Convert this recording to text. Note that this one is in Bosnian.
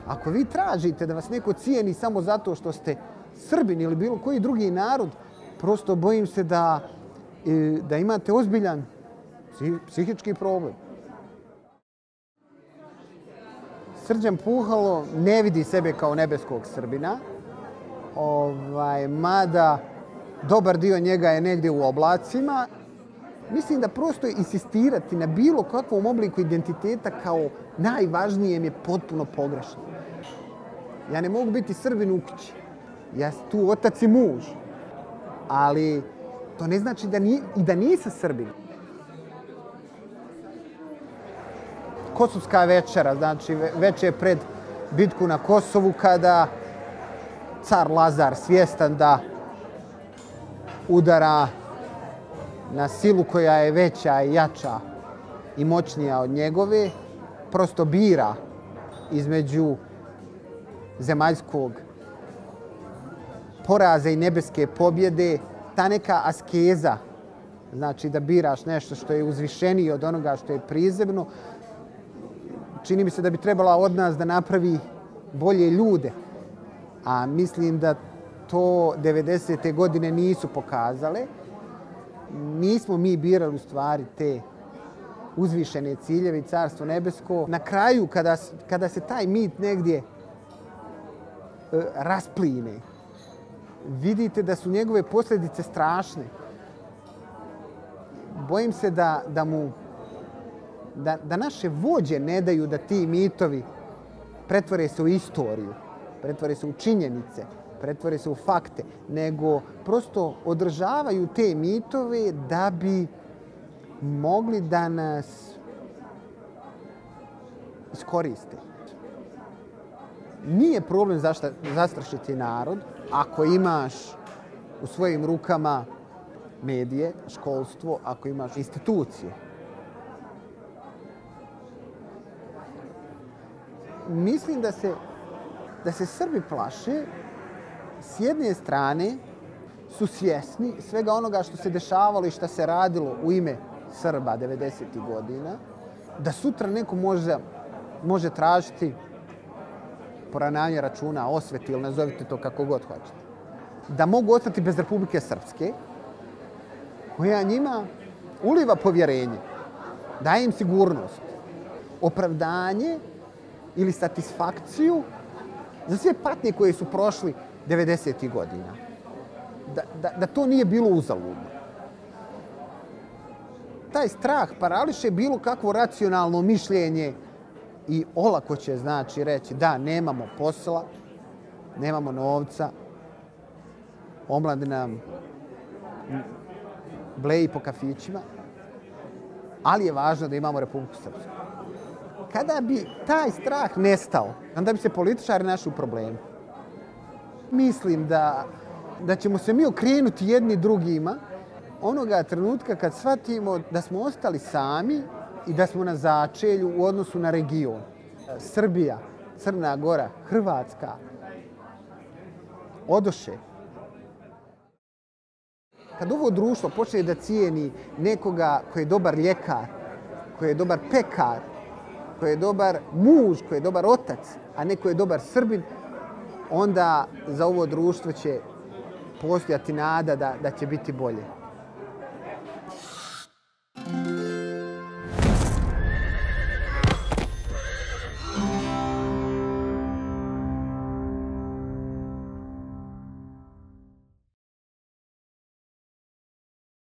Ako vi tražite da vas neko cijeni samo zato što ste Srbin ili bilo koji drugi narod, prosto bojim se da imate ozbiljan psihički problem. Srđan Puhalo ne vidi sebe kao nebeskog Srbina, mada dobar dio njega je negdje u oblacima. Mislim da prosto insistirati na bilo kakvom obliku identiteta kao najvažnijem je potpuno pogrešno. Ja ne mogu biti Srbin u kući. Ja sam tu otac i muž. Ali to ne znači da nisam Srbin. Kosovska večera, znači večer pred bitku na Kosovu, kada car Lazar, svjestan da udara na silu koja je veća i jača i moćnija od njegove, prosto bira između zemaljskog poraza i nebeske pobjede, ta neka askeza, znači da biraš nešto što je uzvišenije od onoga što je prizemno, čini mi se da bi trebala od nas da napravi bolje ljude. A mislim da to 90. godine nisu pokazale. Nismo mi birali u stvari te uzvišene ciljeve i carstvo nebesko. Na kraju, kada se taj mit negdje raspline, vidite da su njegove posljedice strašne. Bojim se da naše vođe ne daju da ti mitovi pretvore se u istoriju, pretvore se u činjenice, pretvore se u fakte, nego prosto održavaju te mitove da bi mogli da nas iskoriste. Nije problem zastrašiti narod ako imaš u svojim rukama medije, školstvo, ako imaš institucije. Mislim da se Srbi plaše, s jedne strane su svjesni svega onoga što se dešavalo i što se radilo u ime Srba 90. godina, da sutra neko može tražiti poravnanje računa, osveti ili nazovite to kako god hoćete. Da mogu ostati bez Republike Srpske, koja njima uliva povjerenje, daje im sigurnost, opravdanje ili satisfakciju za sve patnje koje su prošli 90. godina. Da to nije bilo uzaludno. Taj strah parališe bilo kakvo racionalno mišljenje i olako će znači reći da nemamo posla, nemamo novca, omladina bleji po kafićima, ali je važno da imamo Republiku Srpsku. Kada bi taj strah nestao, onda bi se političari našli u problemu. Mislim da ćemo se mi okrenuti jedni drugima onoga trenutka kad shvatimo da smo ostali sami i da smo na začelju u odnosu na region. Srbija, Crna Gora, Hrvatska odoše. Kad ovo društvo počne da cijeni nekoga koji je dobar ljekar, koji je dobar pekar, koji je dobar muž, koji je dobar otac, a ne koji je dobar Srbin, onda za ovo društvo će postojati nada da će biti bolje.